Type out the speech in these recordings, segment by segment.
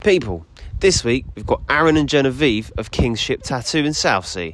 People, this week we've got Aaron and Genevieve of Kingsship Tattoo in Southsea.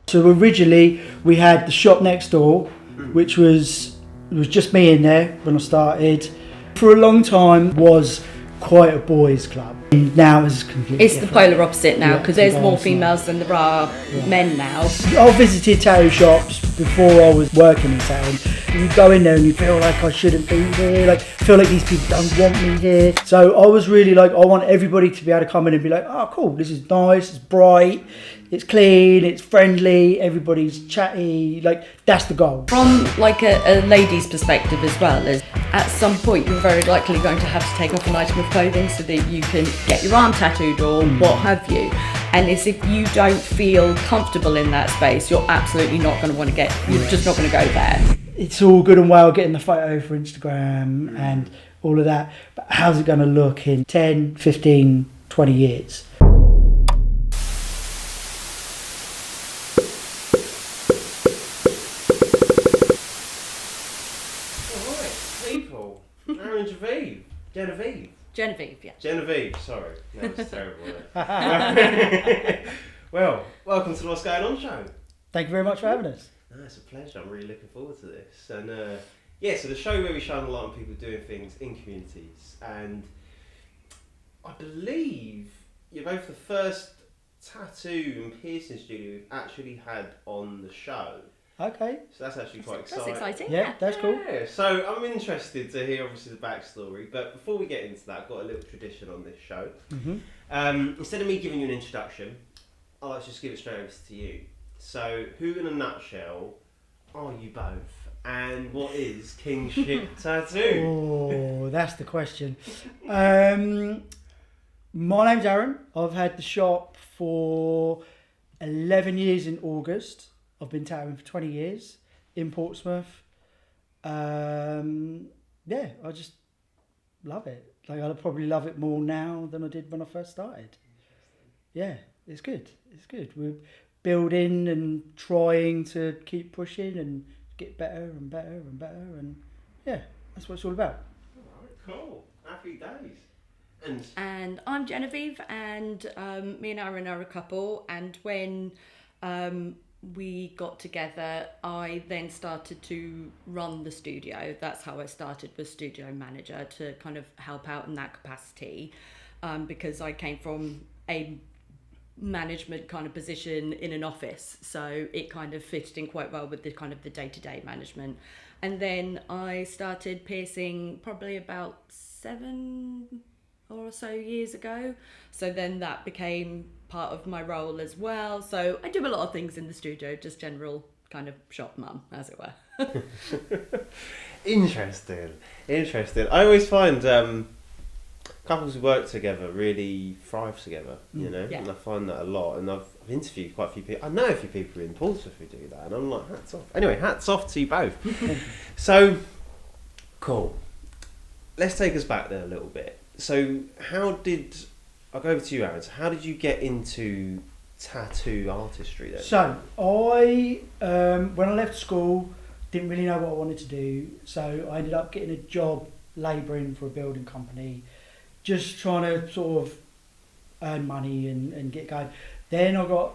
So originally we had the shop next door, which was just me in there when I started. For a long time was quite a boys' club. Now it's completely It's different. the polar opposite now because there's more guys now. females than there are men now. I visited tattoo shops before I was working in town. You go in there and you feel like I shouldn't be here, like feel like these people don't want me here. So I was really like, I want everybody to be able to come in and be like, oh cool, this is nice, it's bright, it's clean, it's friendly, everybody's chatty, like that's the goal. From like a lady's perspective as well, as at some point you're very likely going to have to take off an item of clothing so that you can get your arm tattooed or what have you. And it's if you don't feel comfortable in that space, you're absolutely not going to want to you're just not going to go there. It's all good and well getting the photo for Instagram and all of that, but how's it going to look in 10, 15, 20 years? Alright, people, Aaron and Genevieve. Genevieve, yeah. Genevieve, sorry. That was terrible, wasn't it? Well, welcome to the What's Going On show. Thank you very much for having us. No, it's a pleasure. I'm really looking forward to this. And so the show where we shine a light on people doing things in communities. And I believe you're both the first tattoo and piercing studio we've actually had on the show. Okay. So that's actually quite exciting. That's exciting. Yeah, that's cool. Yeah, so I'm interested to hear obviously the backstory. But before we get into that, I've got a little tradition on this show. Mm-hmm. Instead of me giving you an introduction, I'll like to just give it straight over to you. So, who in a nutshell are you both? And what is Kingsship Tattoo? Oh, that's the question. My name's Aaron. I've had the shop for 11 years in August. I've been tattooing for 20 years in Portsmouth. I just love it. Like I probably love it more now than I did when I first started. Yeah, it's good. It's good. We're building and trying to keep pushing and get better and better and better, and yeah, that's what it's all about. Alright, cool. Happy days. And I'm Genevieve, and me and Aaron are a couple. And when we got together, I then started to run the studio. That's how I started, was studio manager, to kind of help out in that capacity, because I came from a management kind of position in an office, so it kind of fitted in quite well with the kind of the day-to-day management. And then I started piercing probably about 7 or so years ago, so then that became part of my role as well. So I do a lot of things in the studio, just general kind of shop mum, as it were. Interesting. I always find couples who work together really thrive together, you know, Yeah. and I find that a lot. And I've interviewed quite a few people. I know a few people in Portsmouth who do that, and I'm like, hats off. Anyway, hats off to you both. So, cool. Let's take us back there a little bit. So, I'll go over to you, Aaron. So how did you get into tattoo artistry then? So I, when I left school, didn't really know what I wanted to do. So I ended up getting a job labouring for a building company, just trying to sort of earn money and get going. Then I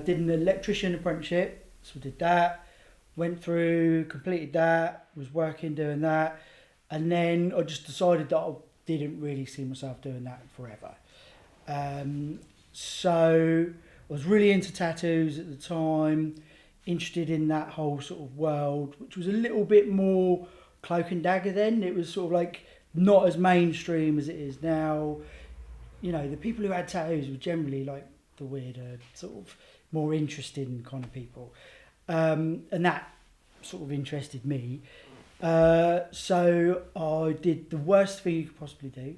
did an electrician apprenticeship, so I did that, went through, completed that, was working doing that, and then I just decided that I didn't really see myself doing that forever. So I was really into tattoos at the time, interested in that whole sort of world, which was a little bit more cloak and dagger then. It was sort of like not as mainstream as it is now. You know, the people who had tattoos were generally like the weirder, sort of more interested in kind of people. And that sort of interested me. So I did the worst thing you could possibly do.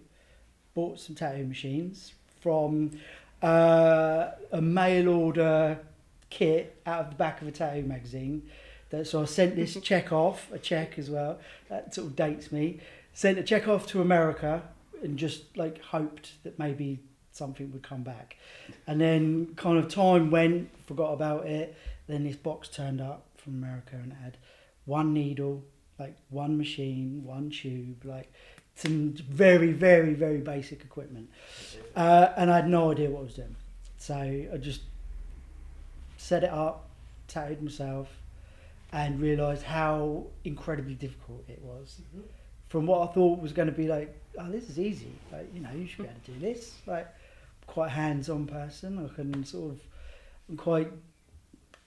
Bought some tattoo machines from a mail order kit out of the back of a tattoo magazine. So I sent this check off, a check as well, that sort of dates me. Sent a check off to America and just like hoped that maybe something would come back. And then kind of time went, forgot about it. Then this box turned up from America and it had one needle, like one machine, one tube, like some very, very, very basic equipment. And I had no idea what I was doing. So I just set it up, tattooed myself, and realised how incredibly difficult it was. Mm-hmm. From what I thought was going to be like, oh, this is easy. Like, you know, you should be able to do this. Like, quite a hands-on person. I'm quite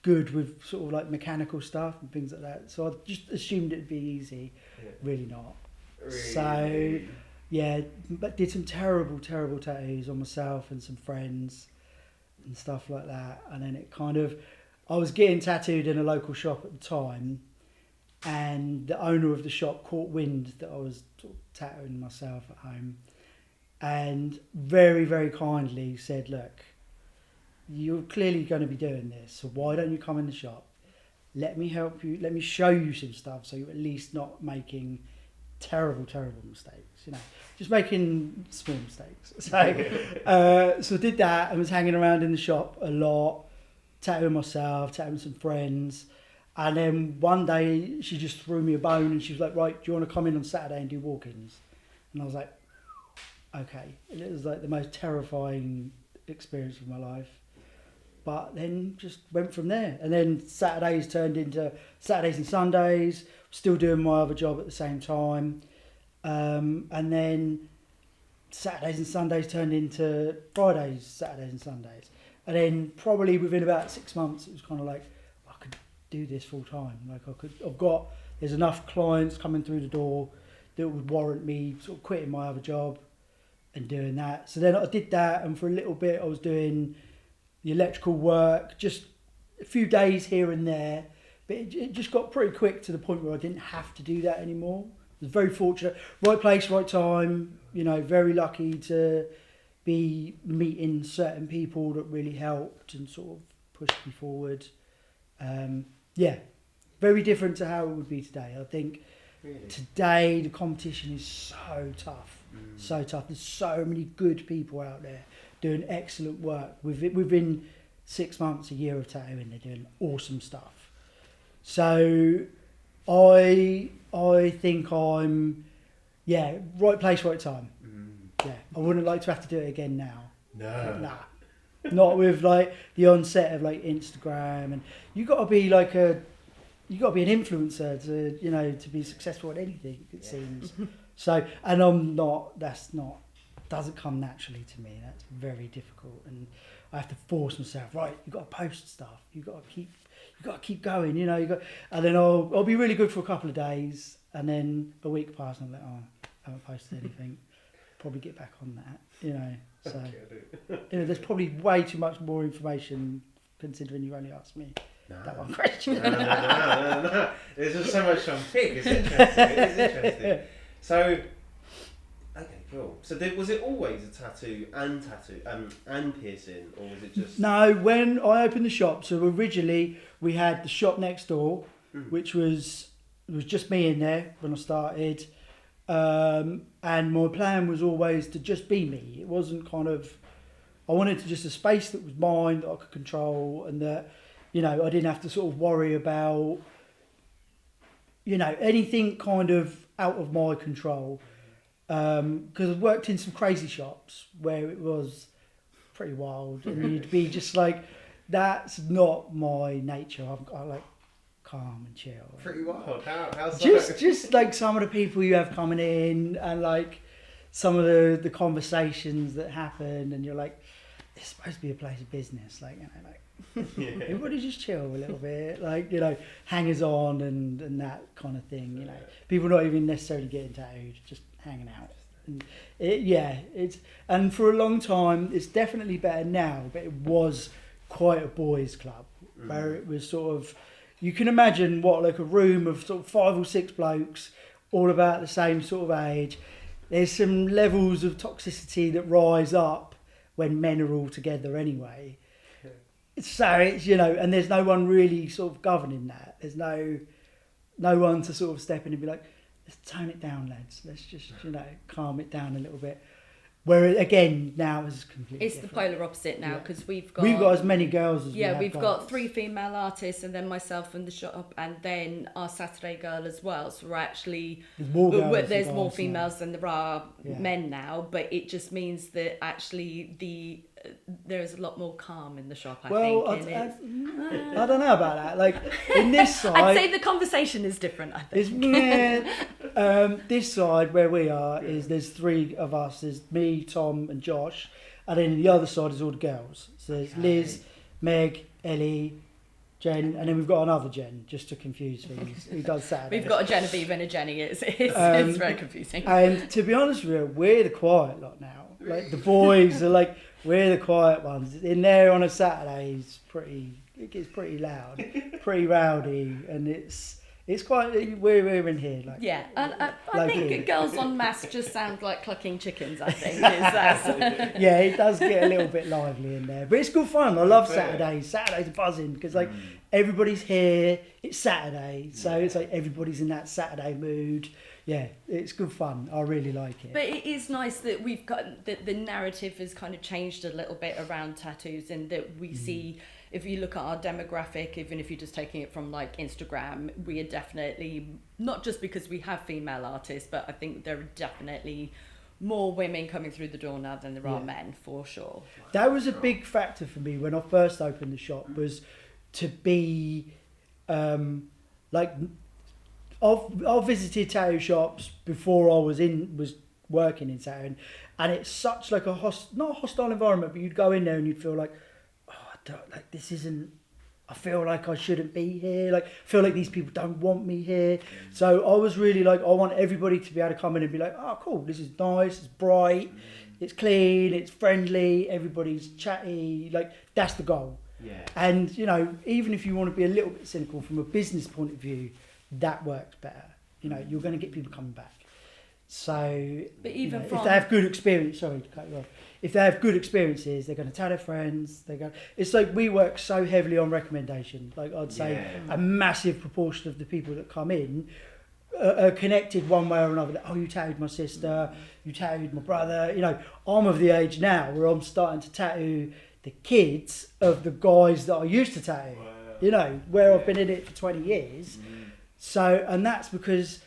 good with sort of like mechanical stuff and things like that. So I just assumed it'd be easy. Yeah. Really not. Really? So, yeah, but did some terrible, terrible tattoos on myself and some friends and stuff like that. And then it kind of, I was getting tattooed in a local shop at the time, and the owner of the shop caught wind that I was sort of tattooing myself at home, and very, very kindly said, look, you're clearly going to be doing this, so why don't you come in the shop? Let me help you, let me show you some stuff so you're at least not making terrible, terrible mistakes, you know, just making small mistakes. So I did that and was hanging around in the shop a lot, tattooing myself, tattooing some friends. And then one day she just threw me a bone and she was like, right, do you want to come in on Saturday and do walk-ins? And I was like, okay. And it was like the most terrifying experience of my life. But then just went from there. And then Saturdays turned into Saturdays and Sundays, still doing my other job at the same time. And then Saturdays and Sundays turned into Fridays, Saturdays and Sundays. And then probably within about 6 months, it was kind of like, I could do this full time. Like there's enough clients coming through the door that would warrant me sort of quitting my other job and doing that. So then I did that, and for a little bit I was doing the electrical work, just a few days here and there, but it just got pretty quick to the point where I didn't have to do that anymore. I was very fortunate, right place, right time, you know, very lucky to be meeting certain people that really helped and sort of pushed me forward. Yeah, very different to how it would be today. I think really? Today the competition is so tough, so tough. There's so many good people out there doing excellent work. Within 6 months, a year of tattooing, they're doing awesome stuff. So I think I'm, right place, right time. Yeah, I wouldn't like to have to do it again now. No. Nah. Not with like the onset of like Instagram, and you got to be an influencer to, you know, to be successful at anything, it seems. So, and doesn't come naturally to me. That's very difficult, and I have to force myself. Right, you got to post stuff. You got to keep going. You know, and then I'll be really good for a couple of days, and then a week passes, and I'm like, oh, I haven't posted anything. Probably get back on that. You know, so you know, there's probably way too much more information considering you only asked me that one question. No. There's just so much to unpick. It's interesting. So. Okay, cool. So was it always a tattoo and piercing, or was it just... No, when I opened the shop, so originally we had the shop next door, which was just me in there when I started, and my plan was always to just be me. It wasn't kind of... I wanted to just a space that was mine, that I could control, and that, you know, I didn't have to sort of worry about, you know, anything kind of out of my control. Because I've worked in some crazy shops where it was pretty wild, and you'd be just like, that's not my nature. I like calm and chill. Pretty wild. How's just like some of the people you have coming in, and like some of the conversations that happen, and you're like, it's supposed to be a place of business, like, you know, like everybody just chill a little bit, like, you know, hangers on and that kind of thing, you know, people not even necessarily getting tattooed, just hanging out. And and for a long time, it's definitely better now, but it was quite a boys' club where it was sort of, you can imagine what, like a room of sort of 5 or 6 blokes, all about the same sort of age. There's some levels of toxicity that rise up when men are all together anyway. So it's, you know, and there's no one really sort of governing that. There's no one to sort of step in and be like, let's tone it down, lads. Let's just, you know, calm it down a little bit. Where again now is completely It's the different. polar opposite now, because we've We've got as many girls as we have we've guys. got 3 female artists, and then myself in the shop, and then our Saturday girl as well. So we're actually There's more girls than there's guys more now. females than there are Yeah. men now, but it just means that actually there is a lot more calm in the shop. I Well, think. And I don't know about that. Like in this side, I'd say the conversation is different. I think. this side where we are is there's 3 of us. There's me, Tom, and Josh, and then the other side is all the girls. So there's Liz, Meg, Ellie, Jen, and then we've got another Jen, just to confuse things, who does Saturday. We've got a Genevieve and a Jenny. It's very confusing. And to be honest with you, we're the quiet lot now. Like the boys are like, we're the quiet ones. In there on a Saturday it gets pretty loud, pretty rowdy, and it's quite, we're in here. Like, Yeah, and I like think you. girls en masse just sound like clucking chickens, I think. Is that... Yeah, it does get a little bit lively in there, but it's good fun. I love Saturdays. Saturdays are buzzing because like everybody's here. It's Saturday, so it's like everybody's in that Saturday mood. Yeah, it's good fun. I really like it. But it is nice that we've got the narrative has kind of changed a little bit around tattoos, and that we see, if you look at our demographic, even if you're just taking it from like Instagram, we are definitely, not just because we have female artists, but I think there are definitely more women coming through the door now than there are men, for sure. That was a big factor for me when I first opened the shop, was to be like, I've visited tattoo shops before I was working in tattooing, and it's such like not a hostile environment, but you'd go in there and you'd feel like, oh, I don't, like this isn't. I feel like I shouldn't be here. Like, I feel like these people don't want me here. So I was really like, I want everybody to be able to come in and be like, oh, cool, this is nice, it's bright, it's clean, it's friendly, everybody's chatty. Like, that's the goal. Yeah. And, you know, even if you want to be a little bit cynical from a business point of view, that works better. You know, you're going to get people coming back. So, But even if they have good experience, sorry to cut you off. If they have good experiences, they're going to tell their friends. It's like we work so heavily on recommendation. Like I'd say, a massive proportion of the people that come in are connected one way or another. Like, oh, you tattooed my sister, you tattooed my brother. You know, I'm of the age now where I'm starting to tattoo the kids of the guys that I used to tattoo. Wow. You know, where I've been in it for 20 years. So, and that's because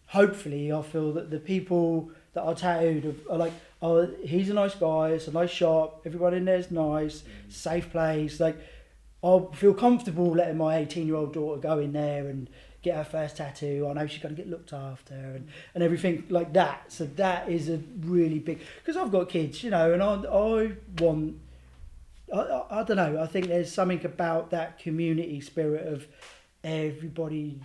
hopefully I feel that the people that I tattooed are like, oh, he's a nice guy, it's a nice shop, everyone in there's nice, safe place. Like, I'll feel comfortable letting my 18-year-old daughter go in there and get her first tattoo. I know she's going to get looked after and everything like that. So that is a really big, because I've got kids, you know, and I want, I don't know, I think there's something about that community spirit of everybody,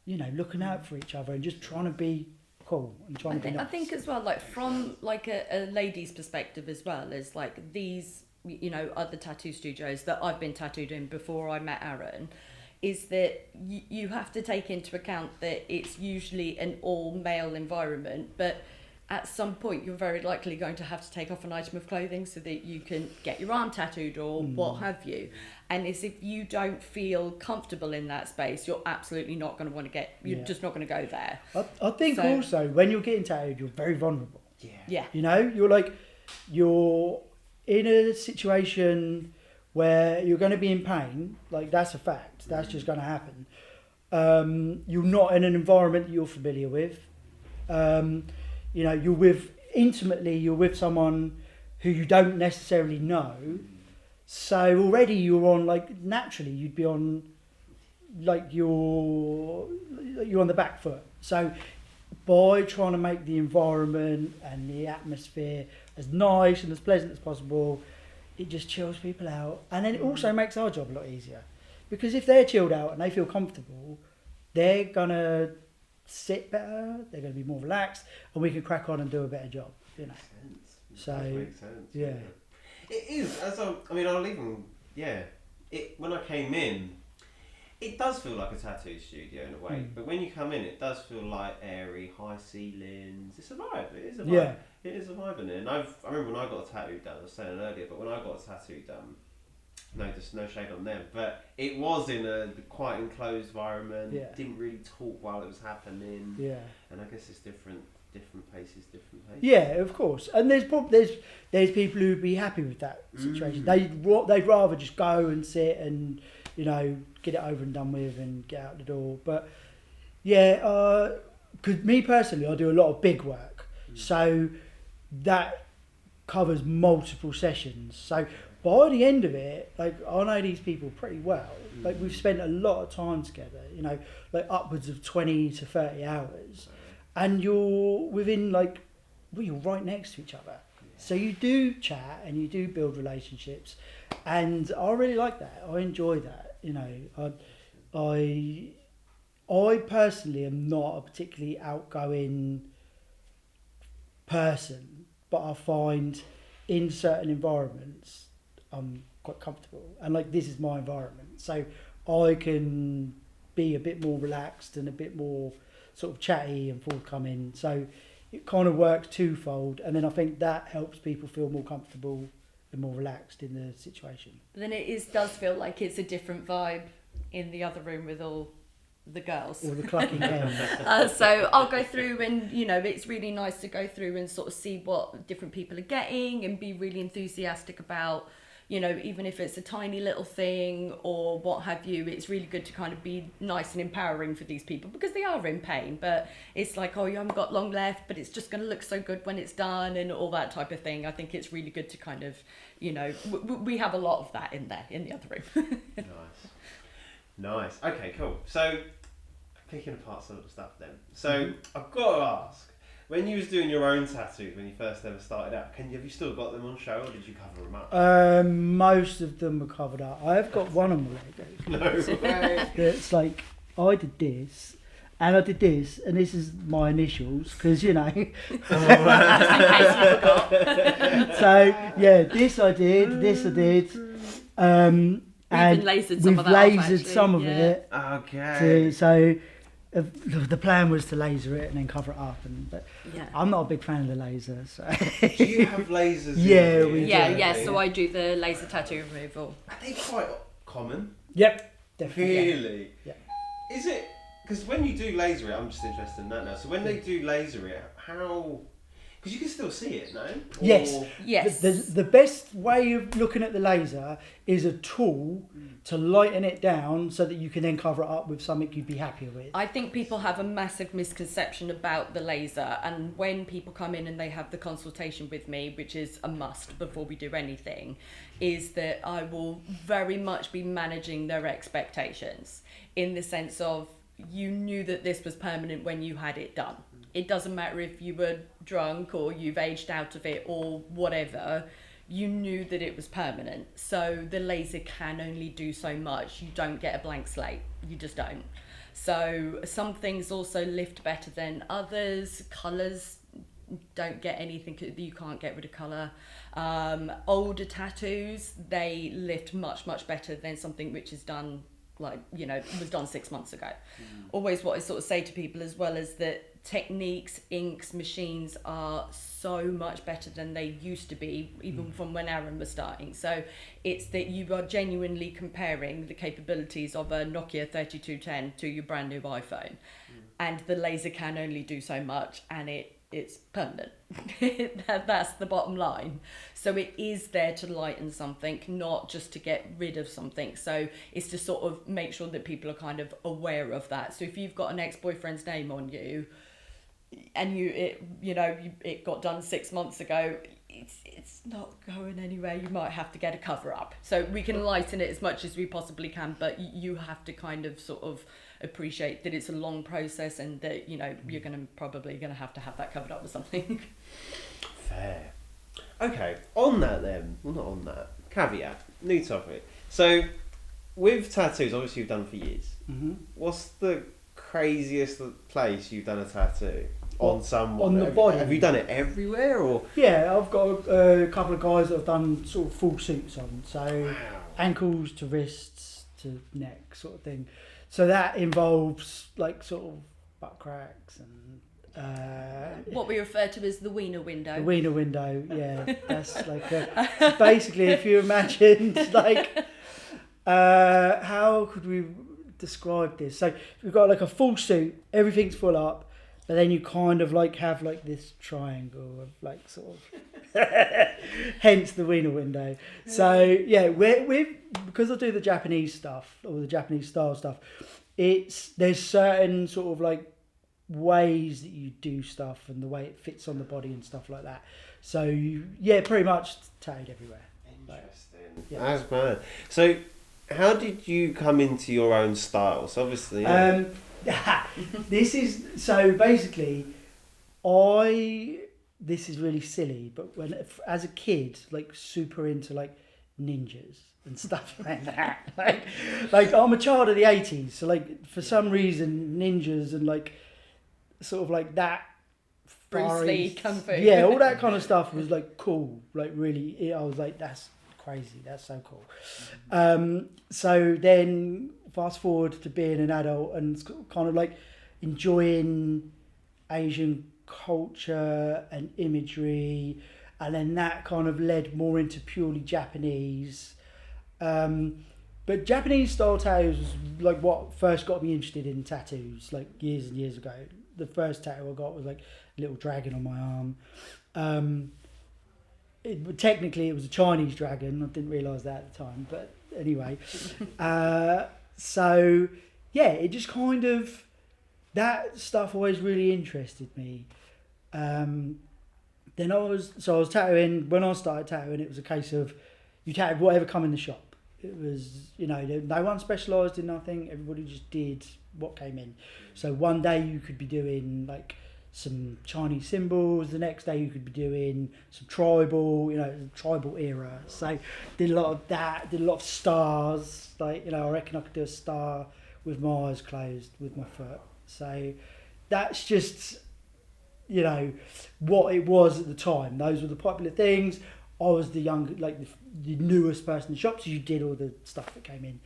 you know, looking out for each other and just trying to be cool and trying to be nice. I think as well, like from like a lady's perspective as well, is like these, you know, other tattoo studios that I've been tattooed in before I met Aaron, is that you have to take into account that it's usually an all male environment, but at some point you're very likely going to have to take off an item of clothing so that you can get your arm tattooed or what have you. And it's if you don't feel comfortable in that space, you're absolutely not going to want to you're just not going to go there. I think also when you're getting tattooed, you're very vulnerable. Yeah. You know, you're in a situation where you're going to be in pain. Like, that's a fact. That's just going to happen. You're not in an environment that you're familiar with. You know, you're with someone who you don't necessarily know. So already you're on, like, naturally you'd be on, like, you're on the back foot. So by trying to make the environment and the atmosphere as nice and as pleasant as possible, it just chills people out. And then it also makes our job a lot easier. Because if they're chilled out and they feel comfortable, they're going to sit better, they're going to be more relaxed, and we can crack on and do a better job, you know. Makes sense. Yeah. It is, I'll even, when I came in, it does feel like a tattoo studio in a way, but when you come in, it does feel like airy, high ceilings. It's a vibe, it is a vibe. Yeah. It is a vibe in it. And I remember when I got a tattoo done, I was saying earlier, but when I got a tattoo done, no shade on them, but it was in a quite enclosed environment, didn't really talk while it was happening, and I guess it's different different places, different paces. Yeah, of course. And there's people who would be happy with that situation. They'd rather just go and sit and, you know, get it over and done with and get out the door. But yeah, because me personally, I do a lot of big work, so that covers multiple sessions. So by the end of it, like, I know these people pretty well. Like, we've spent a lot of time together, you know, like upwards of 20 to 30 hours, and you're within, like, well, you're right next to each other. So you do chat and you do build relationships, and I really like that. I enjoy that. You know, I personally am not a particularly outgoing person, but I find in certain environments I'm quite comfortable, and like, this is my environment, so I can be a bit more relaxed and a bit more sort of chatty and forthcoming. So it kind of works twofold, and then I think that helps people feel more comfortable and more relaxed in the situation. But then does feel like it's a different vibe in the other room with all the girls. Or the clucking hens. So I'll go through, and, you know, it's really nice to go through and sort of see what different people are getting and be really enthusiastic about, you know, even if it's a tiny little thing or what have you. It's really good to kind of be nice and empowering for these people, because they are in pain, but it's like, oh, you haven't got long left, but it's just going to look so good when it's done, and all that type of thing. I think it's really good to kind of, you know, we have a lot of that in there in the other room. Nice. Okay, cool. So, picking apart some of the stuff then. So, I've got to ask, when you was doing your own tattoos, when you first ever started out, have you still got them on show, or did you cover them up? Most of them were covered up. I have got one on my leg. No way. It's like, I did this, and I did this, and this is my initials, because, you know. So, yeah, this I did, this I did. And We've lasered some we've of that off, lasered some of it. Okay. So the plan was to laser it and then cover it up, but Yeah. I'm not a big fan of the laser. So. Do you have lasers? Yeah, in we you? do. Yeah. So I do the laser tattoo removal. Are they quite common? Yep, definitely. Really? Yeah. Is it? Because when you do laser it, I'm just interested in that now. So when they do laser it, how? Because you can still see it, no? Yes. Yes. The best way of looking at the laser is a tool to lighten it down so that you can then cover it up with something you'd be happier with. I think people have a massive misconception about the laser, and when people come in and they have the consultation with me, which is a must before we do anything, is that I will very much be managing their expectations, in the sense of, you knew that this was permanent when you had it done. It doesn't matter if you were drunk or you've aged out of it or whatever, you knew that it was permanent. So the laser can only do so much. You don't get a blank slate. You just don't. So some things also lift better than others. Colours don't get anything, you can't get rid of colour. Older tattoos, they lift much, much better than something which is done, like, you know, was done 6 months ago. Always what I sort of say to people as well is that techniques, inks, machines are so much better than they used to be, even from when Aaron was starting. So it's that you are genuinely comparing the capabilities of a Nokia 3210 to your brand new iPhone. And the laser can only do so much, and it's permanent. That's the bottom line. So it is there to lighten something, not just to get rid of something. So it's to sort of make sure that people are kind of aware of that. So if you've got an ex-boyfriend's name on you, and it got done 6 months ago, it's not going anywhere. You might have to get a cover up. So we can lighten it as much as we possibly can, but you have to kind of sort of appreciate that it's a long process, and that, you know, you're probably gonna have to have that covered up with something. Fair. Okay, on that then, well, not on that, caveat, new topic. So with tattoos, obviously you've done for years. What's the craziest place you've done a tattoo on someone? On the body? Have you done it everywhere, or? Yeah, I've got a couple of guys that have done sort of full suits on, so ankles to wrists to neck sort of thing. So that involves like sort of butt cracks and what we refer to as the wiener window. The wiener window, yeah. That's like so basically, if you imagined like how could we describe this? So we've got like a full suit, everything's full up, but then you kind of like have like this triangle of like sort of, hence the wiener window. So yeah, we're because I do the Japanese stuff or the Japanese style stuff. There's certain sort of like ways that you do stuff and the way it fits on the body and stuff like that. So yeah, pretty much tattooed everywhere. Interesting. Yeah. That's mad. So, how did you come into your own style? So obviously, this is so basically, this is really silly, but when as a kid, like super into like ninjas and stuff like that. Like I'm a child of the 80s, so like for some reason ninjas and like sort of like that Bruce Lee, Kung Fu. Yeah, all that kind of stuff was like cool. Like really, I was like, that's crazy. That's so cool. So then fast forward to being an adult and kind of like enjoying Asian culture and imagery, and then that kind of led more into purely Japanese. But Japanese style tattoos was like what first got me interested in tattoos, like years and years ago. The first tattoo I got was like a little dragon on my arm. Technically it was a Chinese dragon. I didn't realise that at the time, but anyway. So yeah, it just kind of, that stuff always really interested me. Then I was tattooing. When I started tattooing, it was a case of you tattooed whatever come in the shop. It was, no one specialised in nothing. Everybody just did what came in. So one day you could be doing like some Chinese symbols. The next day you could be doing some tribal, tribal era. So did a lot of that. Did a lot of stars. Like, I reckon I could do a star with my eyes closed with my foot. So that's just, what it was at the time. Those were the popular things. I was the the newest person in the shop, so you did all the stuff that came in.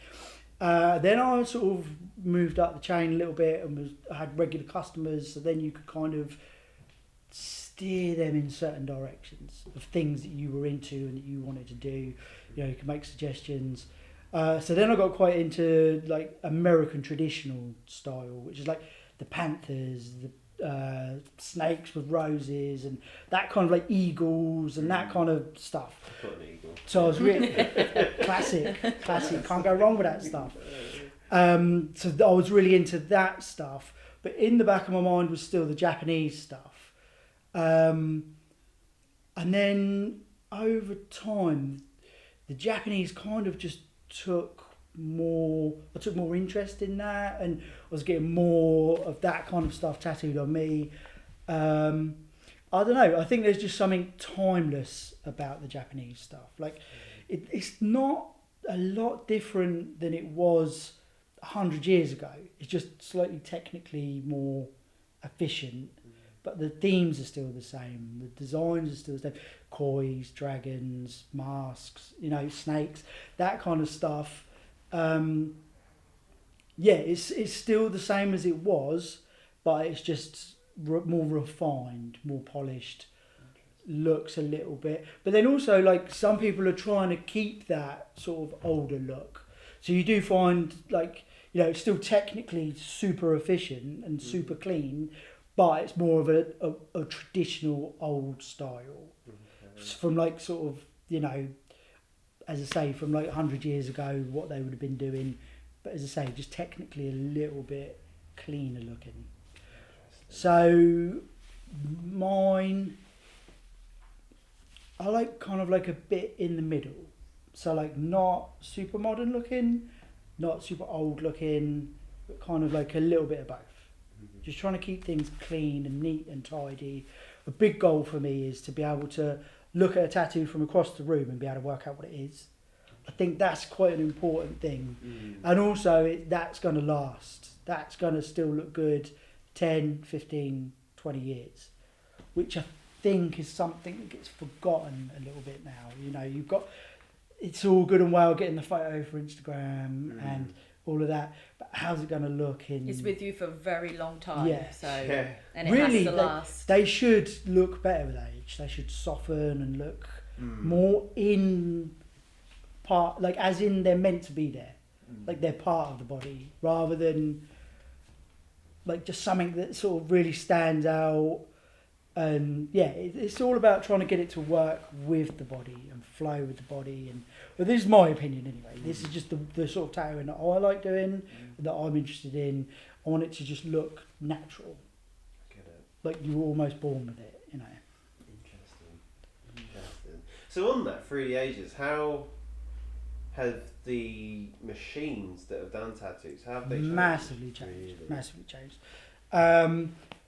Then I sort of moved up the chain a little bit and I had regular customers, so then you could kind of steer them in certain directions of things that you were into and that you wanted to do. You could make suggestions. So then I got quite into like American traditional style, which is like the panthers, the snakes with roses and that kind of like eagles and that kind of stuff. I put an eagle. So I was really classic, can't go wrong with that stuff. So I was really into that stuff, but in the back of my mind was still the Japanese stuff. And then over time, the Japanese kind of just I took more interest in that, and I was getting more of that kind of stuff tattooed on me. I don't know, I think there's just something timeless about the Japanese stuff. Like, it's not a lot different than it was 100 years ago. It's just slightly technically more efficient, but the themes are still the same. The designs are still the same. Kois, dragons, masks, snakes, that kind of stuff. It's still the same as it was, but it's just more refined, more polished, looks a little bit. But then also, like, some people are trying to keep that sort of older look. So you do find, like, it's still technically super efficient and super clean, but it's more of a traditional old style. From like sort of, as I say, from like 100 years ago, what they would have been doing. But as I say, just technically a little bit cleaner looking. So mine, I like kind of like a bit in the middle. So like not super modern looking, not super old looking, but kind of like a little bit of both. Just trying to keep things clean and neat and tidy. A big goal for me is to be able to look at a tattoo from across the room and be able to work out what it is. I think that's quite an important thing. And also that's going to last. That's going to still look good 10, 15, 20 years, which I think is something that gets forgotten a little bit now. You've got, it's all good and well getting the photo for Instagram and all of that, but how's it going to look in... It's with you for a very long time, and it really, has to last. They should look better with age. They should soften and look more in part, like as in they're meant to be there, like they're part of the body, rather than like just something that sort of really stands out. And yeah, it's all about trying to get it to work with the body and flow with the body. And but this is my opinion anyway. This is just the sort of tattooing that I like doing, that I'm interested in. I want it to just look natural, like you were almost born with it, you know. Interesting. So on that, through the ages, how have the machines that have done tattoos, how have they changed? Massively changed. Really? Massively changed.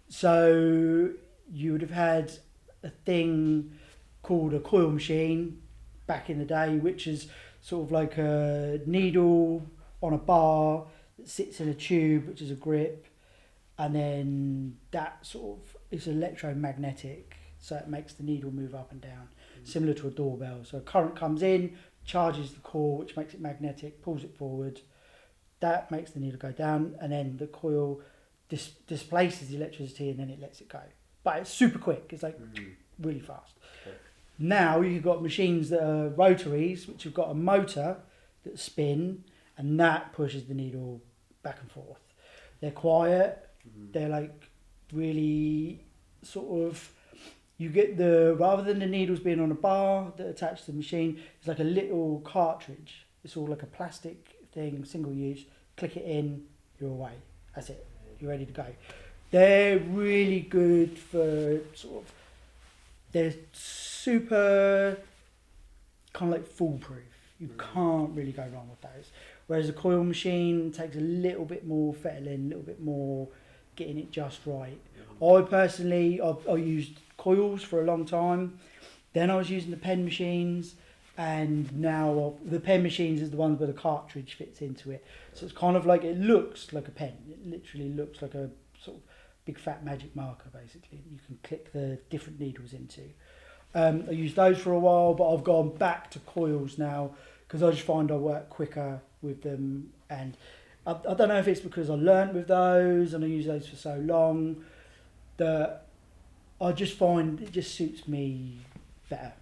So you would have had a thing called a coil machine back in the day, which is sort of like a needle on a bar that sits in a tube, which is a grip, and then that sort of is electromagnetic, so it makes the needle move up and down, similar to a doorbell. So a current comes in, charges the core, which makes it magnetic, pulls it forward, that makes the needle go down, and then the coil displaces the electricity and then it lets it go. But it's super quick, it's like really fast. Okay. Now you've got machines that are rotaries, which have got a motor that spin, and that pushes the needle back and forth. They're quiet, they're like really sort of, you get rather than the needles being on a bar that attach to the machine, it's like a little cartridge. It's all like a plastic thing, single use, click it in, you're away. That's it, you're ready to go. They're really good for sort of, they're super kind of like foolproof. You can't really go wrong with those. Whereas a coil machine takes a little bit more fettling, a little bit more getting it just right. I personally, I used coils for a long time. Then I was using the pen machines, and now the pen machines is the ones where the cartridge fits into it. So it's kind of like, it looks like a pen. It literally looks like a sort of big fat magic marker, basically. You can click the different needles into. I used those for a while, but I've gone back to coils now because I just find I work quicker with them. And I don't know if it's because I learnt with those and I use those for so long that I just find it just suits me better.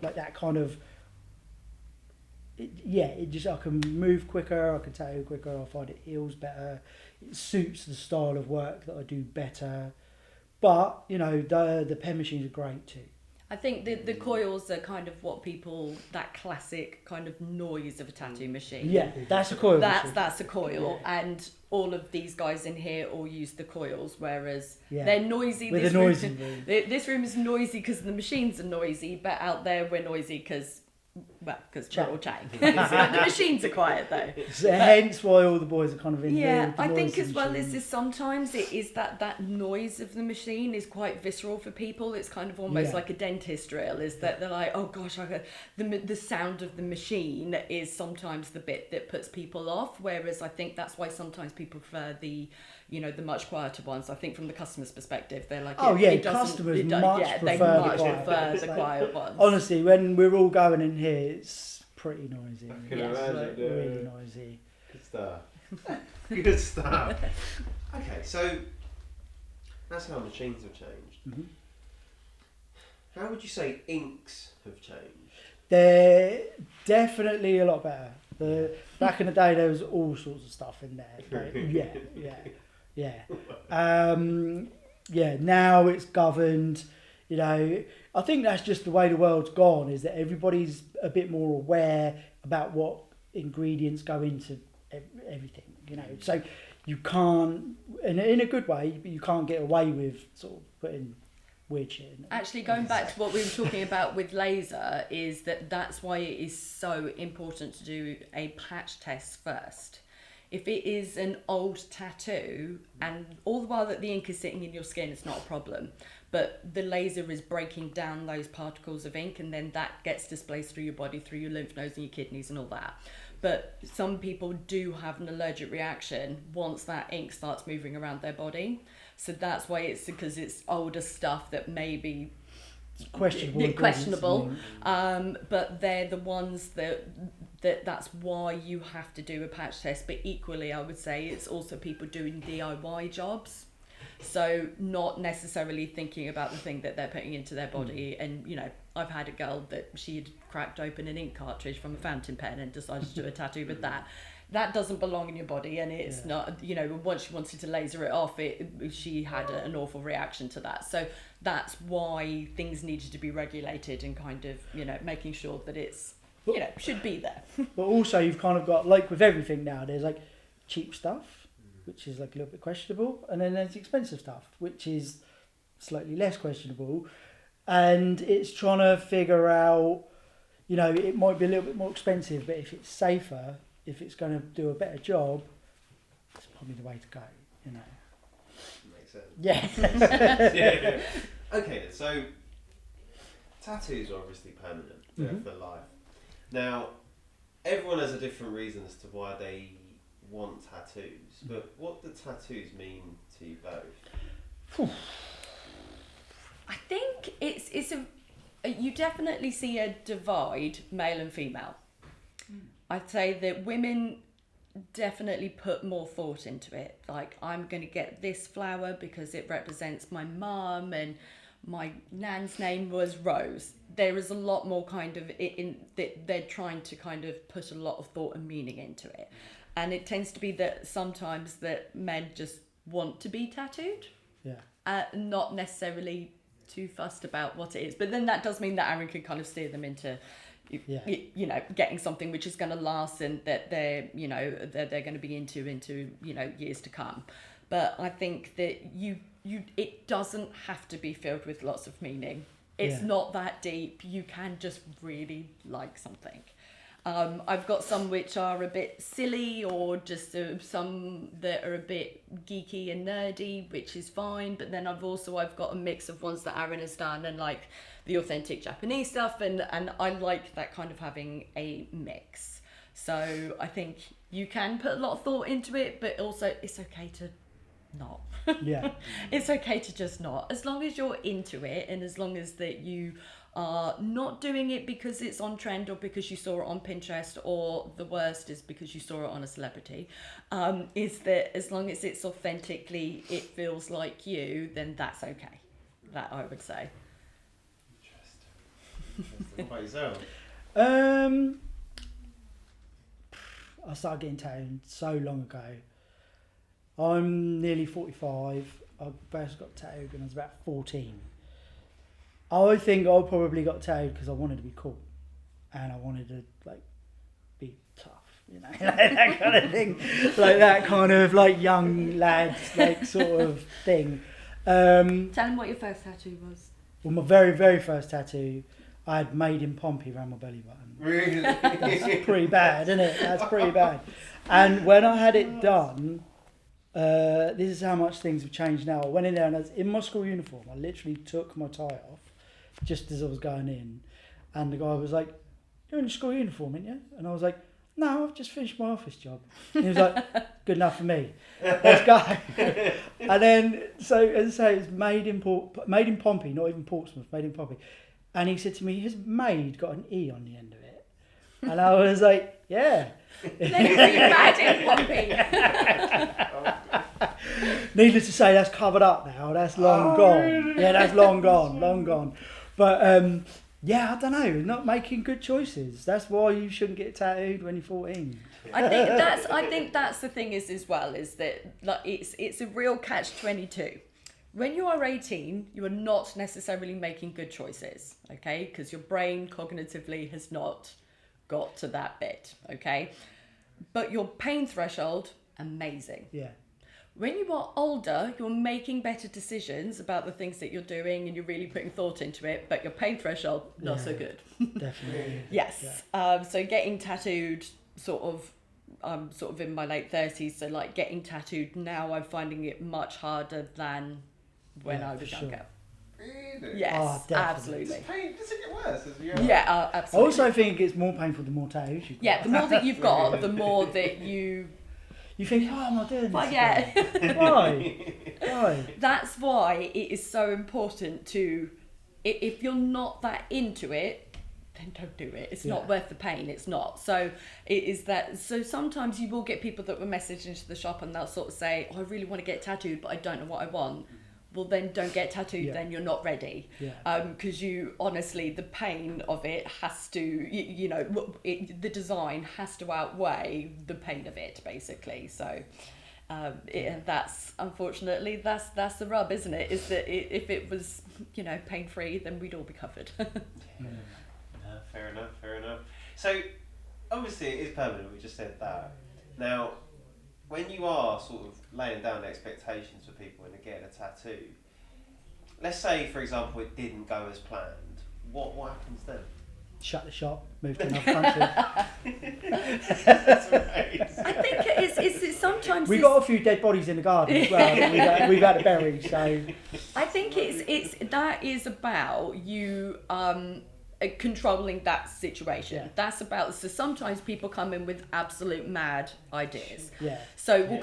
Like that kind of, I can move quicker, I can tattoo quicker, I find it heals better, it suits the style of work that I do better. But, you know, the pen machines are great too. I think the coils are kind of what people, that classic kind of noise of a tattoo machine. Yeah, that's a coil. That's a coil, and all of these guys in here all use the coils, whereas they're noisy. With a noisy room. This room is noisy because the machines are noisy, but out there we're noisy because we're all chatting. The machines are quiet though. So hence why all the boys are kind of in there. Yeah, I think as well as this, sometimes it is that noise of the machine is quite visceral for people. It's kind of almost like a dentist drill, is that they're like, oh gosh, the sound of the machine is sometimes the bit that puts people off, whereas I think that's why sometimes people prefer the much quieter ones. I think from the customer's perspective, they're like, customers prefer the quiet ones. Honestly, when we're all going in here, it's pretty noisy. I can imagine, really noisy. Good stuff. Good stuff. Okay, so that's how machines have changed. Mm-hmm. How would you say inks have changed? They're definitely a lot better. Back in the day, there was all sorts of stuff in there. Like, now it's governed. You know, I think that's just the way the world's gone, is that everybody's a bit more aware about what ingredients go into everything, you know. So you can't, in a good way, but you can't get away with sort of putting weird shit in. Actually, going back to what we were talking about with laser, is that's why it is so important to do a patch test first. If it is an old tattoo, and all the while that the ink is sitting in your skin, it's not a problem. But the laser is breaking down those particles of ink, and then that gets displaced through your body, through your lymph nodes and your kidneys and all that. But some people do have an allergic reaction once that ink starts moving around their body. So that's why because it's older stuff that may be questionable. But they're the ones that's why you have to do a patch test. But equally, I would say it's also people doing DIY jobs. So not necessarily thinking about the thing that they're putting into their body. And, you know, I've had a girl that she had cracked open an ink cartridge from a fountain pen and decided to do a tattoo with that. That doesn't belong in your body, and it's not, you know, once she wanted to laser it off, she had an awful reaction to that. So that's why things needed to be regulated and kind of, you know, making sure that it's, you know, should be there. But also you've kind of got, like with everything now, there's like cheap stuff, which is like a little bit questionable, and then there's expensive stuff, which is slightly less questionable, and it's trying to figure out, you know, it might be a little bit more expensive, but if it's safer, if it's going to do a better job, it's probably the way to go, you know. Makes sense. Yeah. Yeah. Okay, so tattoos are obviously permanent. They're for life. Now, everyone has a different reason as to why they want tattoos, but what do tattoos mean to you both? I think it's you definitely see a divide, male and female. I'd say that women definitely put more thought into it. Like, I'm going to get this flower because it represents my mum and my nan's name was Rose. There is a lot more kind of in that they're trying to kind of put a lot of thought and meaning into it. And it tends to be that sometimes that men just want to be tattooed. Yeah. Not necessarily too fussed about what it is. But then that does mean that Aaron can kind of steer them into, you know, getting something which is going to last and that they're, you know, they're going to be into, you know, years to come. But I think that it doesn't have to be filled with lots of meaning. It's not that deep. You can just really like something. I've got some which are a bit silly, or just some that are a bit geeky and nerdy, which is fine. But then I've got a mix of ones that Aaron has done and like the authentic Japanese stuff, and I like that kind of having a mix. So I think you can put a lot of thought into it, but also it's okay to not. Yeah. It's okay to just not, as long as you're into it, and as long as that you are not doing it because it's on trend or because you saw it on Pinterest, or the worst is because you saw it on a celebrity, is that as long as it's authentically, it feels like you, then that's okay. That I would say. Interesting. What about yourself? I started getting tattooed so long ago. I'm nearly 45. I first got tattooed when I was about 14. I think I probably got tattooed because I wanted to be cool, and I wanted to like be tough, you know, like that kind of thing, like that kind of like young lads like sort of thing. Tell them what your first tattoo was. Well, my very, very first tattoo, I had "Made in Pompey" around my belly button. Really? That's pretty bad, isn't it? That's pretty bad. And when I had it done, this is how much things have changed now. I went in there and I was in my school uniform. I literally took my tie off just as I was going in, and the guy was like, "You're in your school uniform, aren't you?" And I was like, "No, I've just finished my office job." And he was like, "Good enough for me. Let's go." And then, so as I say, it's made in Pompey, not even Portsmouth, made in Pompey. And he said to me, "Has made got an E on the end of it?" And I was like, "Yeah." Made in Pompey. Needless to say, that's covered up now. That's long gone. Yeah, that's long gone. But yeah, I don't know. Not making good choices. That's why you shouldn't get tattooed when you're 14. I think that's the thing is as well, is that like it's a real catch-22. When you are 18, you are not necessarily making good choices, okay? Because your brain cognitively has not got to that bit, okay? But your pain threshold, amazing. Yeah. When you are older, you're making better decisions about the things that you're doing and you're really putting thought into it, but your pain threshold, not so good. Definitely. Yes. Yeah. So getting tattooed I'm sort of in my late 30s, so like getting tattooed now, I'm finding it much harder than when I was younger. Really? Yes, Oh, absolutely. Does it get worse as you go? Yeah, I absolutely. also think it's more painful the more tattoos you've got. Yeah, the more that you've got, the more that you think, "Oh, am I doing this?" Well, yeah. again?" Why? That's why it is so important to, if you're not that into it, then don't do it. It's not worth the pain. It's not. So it is that. So sometimes you will get people that will message into the shop and they'll sort of say, "Oh, I really want to get tattooed, but I don't know what I want." well, then don't get tattooed, Yeah. then you're not ready. Yeah. Because you, honestly, the pain of it has to, the design has to outweigh the pain of it, basically. So that's, unfortunately, that's the rub, isn't it? Is that if it was, pain-free, then we'd all be covered. No, fair enough. So, obviously it is permanent, we just said that. Now, when you are sort of laying down expectations for people when they're getting a tattoo, let's say, for example, it didn't go as planned, what happens then? Shut the shop, move to another country. That's right. I think it's sometimes... We've got a few dead bodies in the garden as well that we've had to bury, so... I think that is about you controlling that situation. Yeah. That's about, so sometimes people come in with absolute mad ideas. Yeah. So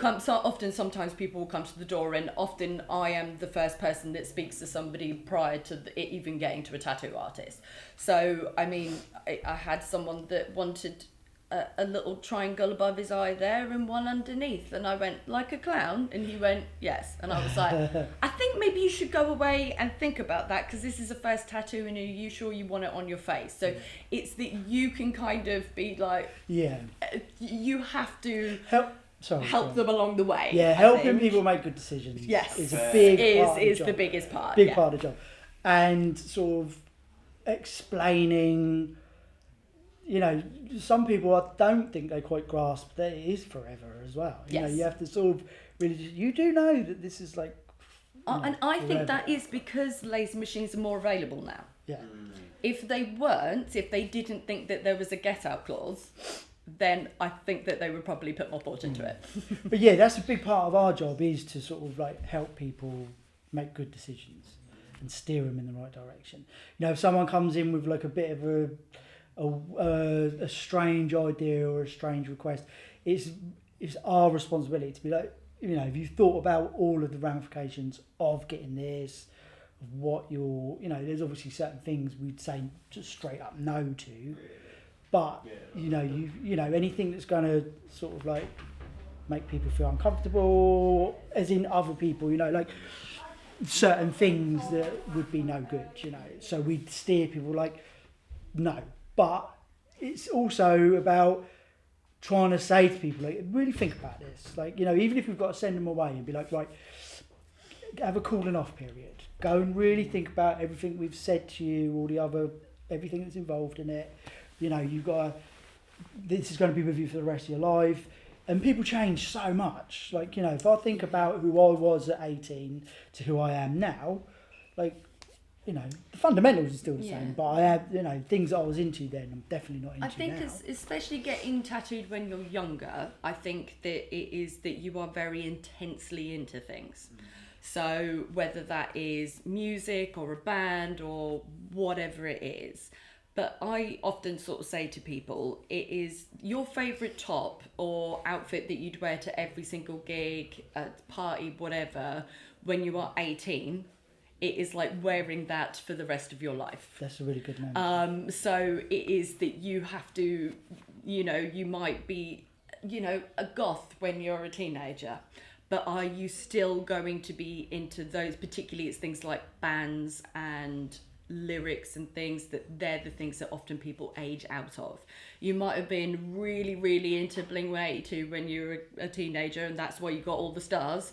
sometimes people will come to the door, and often I am the first person that speaks to somebody prior to it even getting to a tattoo artist. So, I mean, I had someone that wanted a little triangle above his eye there and one underneath, and I went, like a clown? And he went, yes. And I was like, I think maybe you should go away and think about that, because this is a first tattoo, and are you sure you want it on your face? So it's that you can kind of be like, you have to help them along the way. Yeah, helping people make good decisions. Yes, is a big part of the is job. the biggest part. Big part of the job, and sort of explaining. Some people, I don't think they quite grasp that it is forever as well. You have to sort of really, you do know that this is like... and I think that is because laser machines are more available now. Yeah. If they didn't think that there was a get-out clause, then I think that they would probably put more thought into it. But yeah, that's a big part of our job, is to sort of like help people make good decisions and steer them in the right direction. If someone comes in with like a bit of a strange idea or a strange request, it's our responsibility to be like, if you've thought about all of the ramifications of getting this, of what you're, there's obviously certain things we'd say just straight up no to, but anything that's going to sort of like make people feel uncomfortable, as in other people, like certain things that would be no good, so we'd steer people like, no. But it's also about trying to say to people, like, really think about this. Like, even if we've got to send them away and be like, right, have a cooling off period. Go and really think about everything we've said to you, everything that's involved in it. You've got this is going to be with you for the rest of your life. And people change so much. Like, if I think about who I was at 18 to who I am now, like, the fundamentals are still the same, but I have, things that I was into then, I'm definitely not into now. I think especially getting tattooed when you're younger, I think that it is that you are very intensely into things. So whether that is music or a band or whatever it is, but I often sort of say to people, it is your favourite top or outfit that you'd wear to every single gig, party, whatever, when you are 18, it is like wearing that for the rest of your life. That's a really good name. So it is that you have to, you might be, a goth when you're a teenager, but are you still going to be into those, particularly it's things like bands and lyrics and things, that they're the things that often people age out of. You might have been really, really into Bling 182 when you were a teenager, and that's why you got all the stars,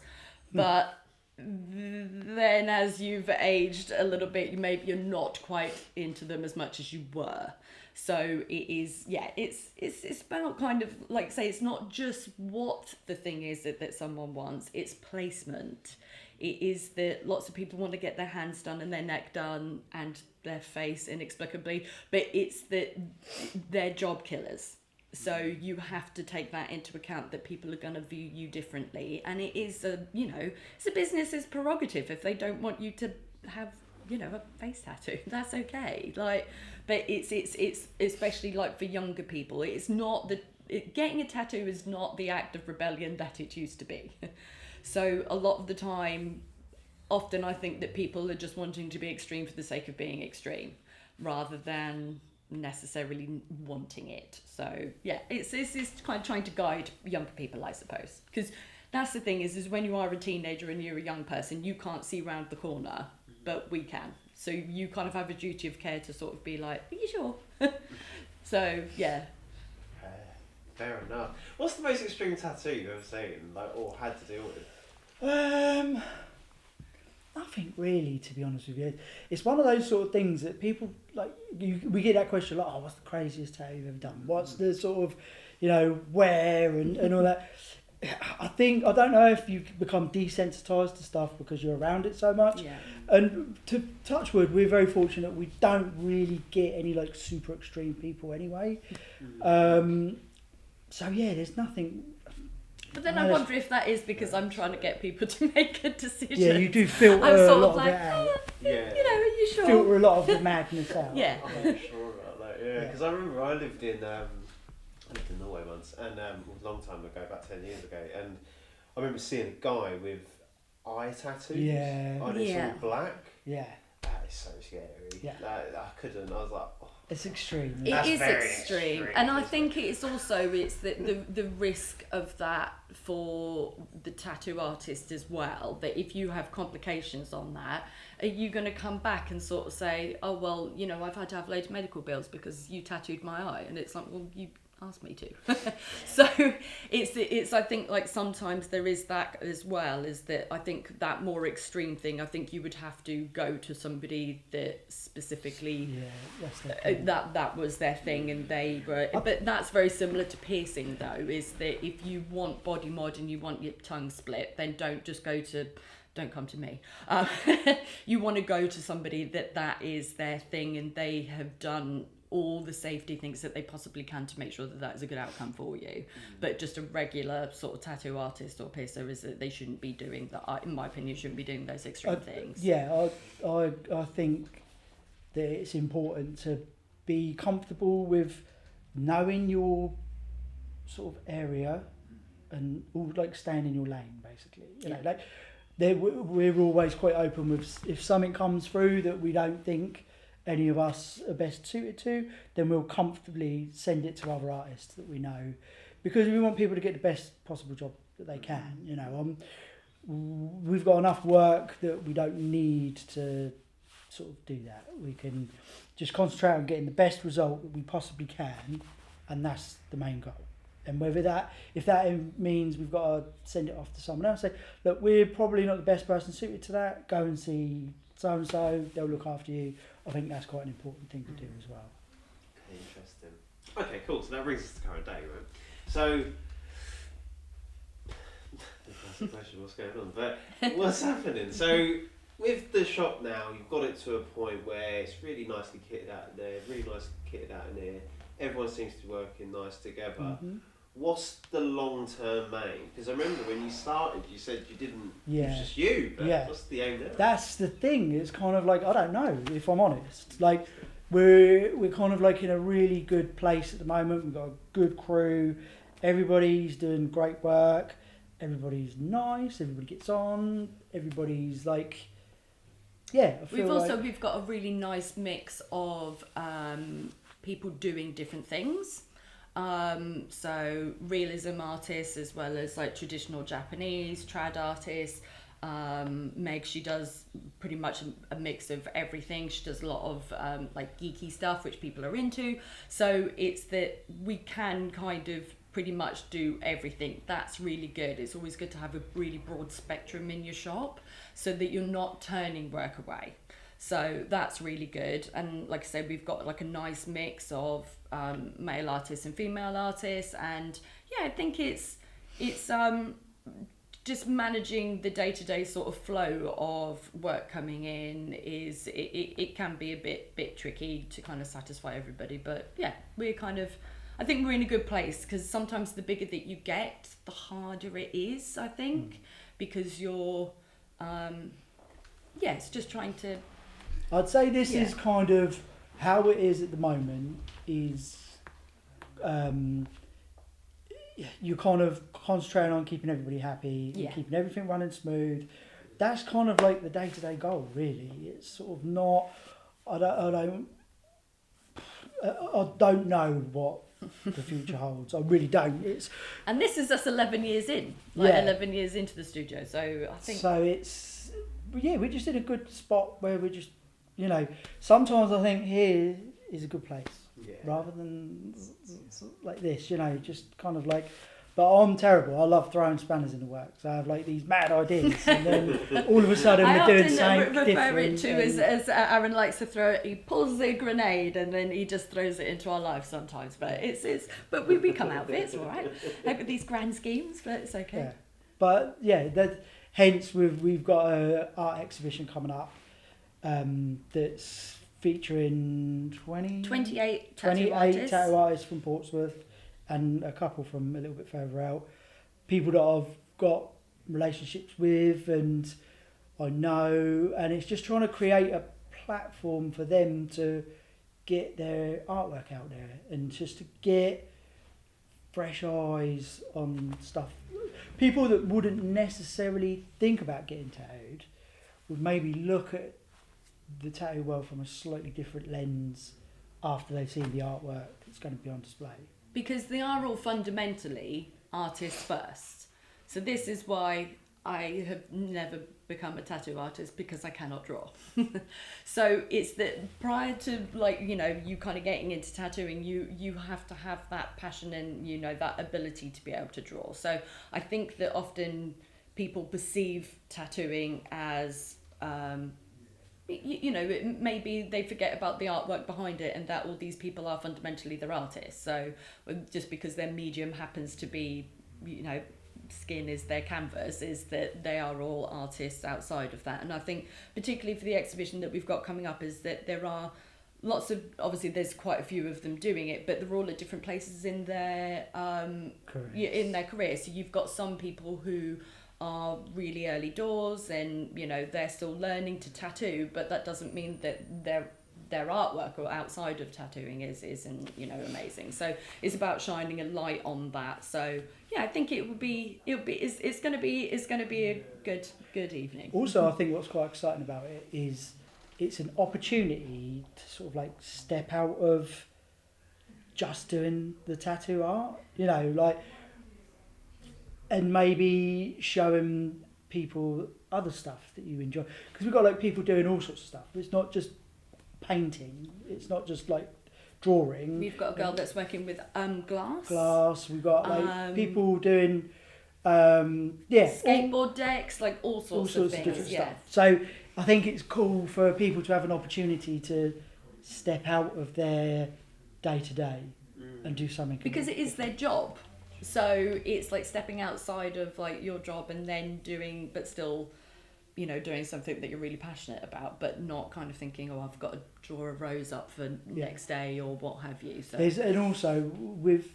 but then as you've aged a little bit, maybe you're not quite into them as much as you were. So it is, it's about kind of, like say, it's not just what the thing is that someone wants, it's placement. It is that lots of people want to get their hands done and their neck done and their face inexplicably, but it's that they're job killers. So you have to take that into account, that people are going to view you differently. And it is it's a business's prerogative. If they don't want you to have, a face tattoo, that's okay. Like, but it's especially like for younger people, it's not getting a tattoo is not the act of rebellion that it used to be. So a lot of the time, often I think that people are just wanting to be extreme for the sake of being extreme, rather than necessarily wanting it. So yeah, it's kind of trying to guide younger people, I suppose, because that's the thing is when you are a teenager and you're a young person, you can't see round the corner, but we can. So you kind of have a duty of care to sort of be like, are you sure? So, yeah. Fair enough. What's the most extreme tattoo you've ever seen, like, or had to deal with? Nothing really, to be honest with you. It's one of those sort of things that people, like, we get that question, like, oh, what's the craziest tattoo you've ever done? What's the sort of, wear and all that? I don't know if you become desensitised to stuff because you're around it so much. Yeah. And to touch wood, we're very fortunate we don't really get any like super extreme people anyway. So yeah, there's nothing. But then I wonder if that is because I'm trying to get people to make a decision. Yeah, you do filter I'm a sort lot of like, of it out. Yeah. are you sure? Filter a lot of the madness out. Yeah. I'm not sure about that. Yeah, because I remember I lived in Norway once, and a long time ago, about 10 years ago, and I remember seeing a guy with eye tattoos. Yeah. And it's all black. Yeah. That is so scary. Yeah. I couldn't. I was like, oh. It's extreme. It That's is very extreme, and I think it's also the risk of that for the tattoo artist as well. That if you have complications on that, are you going to come back and sort of say, oh well, I've had to have loads of medical bills because you tattooed my eye, and it's like, well, you asked me to. So it's I think like sometimes there is that as well, is that I think that more extreme thing, I think you would have to go to somebody that specifically that was their thing and they were, but that's very similar to piercing though, is that if you want body mod and you want your tongue split, then don't come to me. You want to go to somebody that is their thing and they have done all the safety things that they possibly can to make sure that is a good outcome for you. But just a regular sort of tattoo artist or piercer, is that they shouldn't be doing that. In my opinion, shouldn't be doing those extreme things. Yeah, I think that it's important to be comfortable with knowing your sort of area and all, like, staying in your lane, basically. We're always quite open with, if something comes through that we don't think any of us are best suited to, then we'll comfortably send it to other artists that we know, because we want people to get the best possible job that they can. We've got enough work that we don't need to sort of do that. We can just concentrate on getting the best result that we possibly can, and that's the main goal. And if that means we've got to send it off to someone else, say, look, we're probably not the best person suited to that, go and see so-and-so, they'll look after you. I think that's quite an important thing to do as well. Okay, interesting. Okay, cool. So that brings us to current day, right? So, that's the question, what's going on? But what's happening? So, with the shop now, you've got it to a point where it's really nicely kitted out in there, really nicely kitted out in here. Everyone seems to be working nice together. Mm-hmm. What's the long-term aim? Because I remember when you started, you said you didn't, it was just you, but what's the aim now? That's the thing, it's kind of like, I don't know, if I'm honest. Like, we're kind of like in a really good place at the moment. We've got a good crew, everybody's doing great work, everybody's nice, everybody gets on, everybody's like, we've got a really nice mix of people doing different things. So realism artists as well as like traditional Japanese trad artists. Meg, she does pretty much a mix of everything. She does a lot of like geeky stuff which people are into, so it's that we can kind of pretty much do everything. That's really good. It's always good to have a really broad spectrum in your shop so that you're not turning work away. So that's really good. And like I said, we've got like a nice mix of male artists and female artists, and I think it's just managing the day-to-day sort of flow of work coming in is it can be a bit tricky to kind of satisfy everybody, but I think we're in a good place, because sometimes the bigger that you get, the harder it is, I think, because you're it's just trying to. I'd say this is kind of how it is at the moment, is you're kind of concentrating on keeping everybody happy, keeping everything running smooth. That's kind of like the day-to-day goal, really. It's sort of not, I don't know what the future holds. I really don't. And this is us 11 years in, 11 years into the studio. So I think. So we're just in a good spot where we're just, sometimes I think here is a good place rather than like this, just kind of like. But I'm terrible. I love throwing spanners in the works. I have like these mad ideas, and then all of a sudden we're doing something different. I often refer it to as Aaron likes to throw it. He pulls a grenade and then he just throws it into our lives sometimes. But but we come out of it. It's all right. Like with these grand schemes, but it's okay. Yeah. But hence we've got an art exhibition coming up that's featuring 28 tattoo artists. artists from Portsmouth. And a couple from a little bit further out, people that I've got relationships with and I know, and it's just trying to create a platform for them to get their artwork out there and just to get fresh eyes on stuff. People that wouldn't necessarily think about getting tattooed would maybe look at the tattoo world from a slightly different lens after they've seen the artwork that's going to be on display. Because they are all fundamentally artists first. So this is why I have never become a tattoo artist, because I cannot draw. So it's that prior to you kind of getting into tattooing, you have to have that passion and that ability to be able to draw. So I think that often people perceive tattooing as maybe they forget about the artwork behind it and that all these people are fundamentally their artists. So just because their medium happens to be, skin is their canvas, is that they are all artists outside of that. And I think particularly for the exhibition that we've got coming up is that there are lots of, obviously there's quite a few of them doing it, but they're all at different places in their career. So you've got some people who are really early doors and they're still learning to tattoo, but that doesn't mean that their artwork or outside of tattooing isn't amazing. So it's about shining a light on that. So I think it's going to be a good evening. Also, I think what's quite exciting about it is it's an opportunity to sort of like step out of just doing the tattoo art, and maybe showing people other stuff that you enjoy. Because we've got like people doing all sorts of stuff. It's not just painting. It's not just like drawing. We've got a girl that's working with glass. Glass. We've got like people doing skateboard decks, like all sorts of things. Different stuff. So I think it's cool for people to have an opportunity to step out of their day to day and do something. Because it is their job. So it's like stepping outside of like your job and then doing something that you're really passionate about, but not kind of thinking, I've got to draw a rose up for next day or what have you. So and also with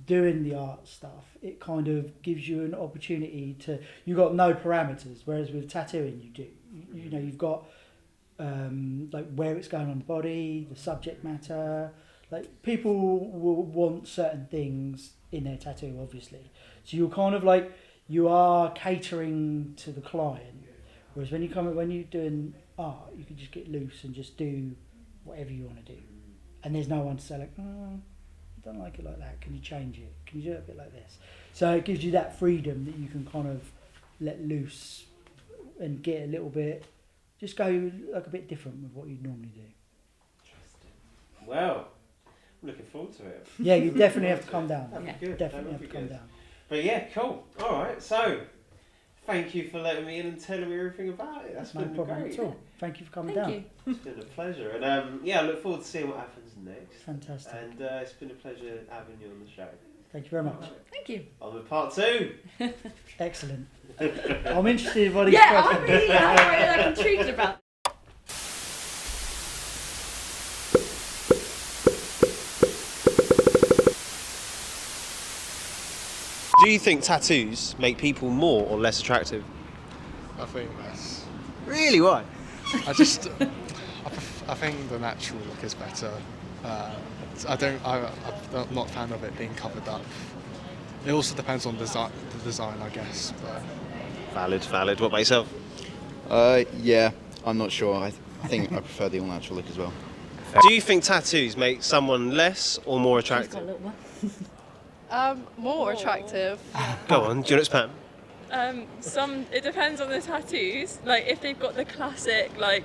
doing the art stuff, it kind of gives you an opportunity you've got no parameters, whereas with tattooing you do. You've got like where it's going on the body, the subject matter. Like people will want certain things in their tattoo, obviously. So you're kind of like, you are catering to the client. Whereas when you're doing art, you can just get loose and just do whatever you want to do. And there's no one to say like, I don't like it like that. Can you change it? Can you do it a bit like this? So it gives you that freedom that you can kind of let loose and get a little bit, just go like a bit different with what you'd normally do. Interesting. Well, I'm looking forward to it. Yeah, you definitely have to come down. That'd be good. Definitely have to come down. But yeah, cool. All right, so thank you for letting me in and telling me everything about it. That's no been problem great. at all. Thank you for coming Thank down. you. It's been a pleasure. And I look forward to seeing what happens next. Fantastic. And it's been a pleasure having you on the show. Thank you very much. Thank you. On with part 2. Excellent. I'm interested in what he's I'm really intrigued about. Do you think tattoos make people more or less attractive? I think less. Really? Why? I think the natural look is better. I'm not a fan of it being covered up. It also depends on the design, I guess. But. Valid. What about yourself? Yeah, I'm not sure. I think I prefer the all-natural look as well. Do you think tattoos make someone less or more She's got a attractive? little one. More attractive. Go on, do you know it's Pam? It depends on the tattoos. Like if they've got the classic, like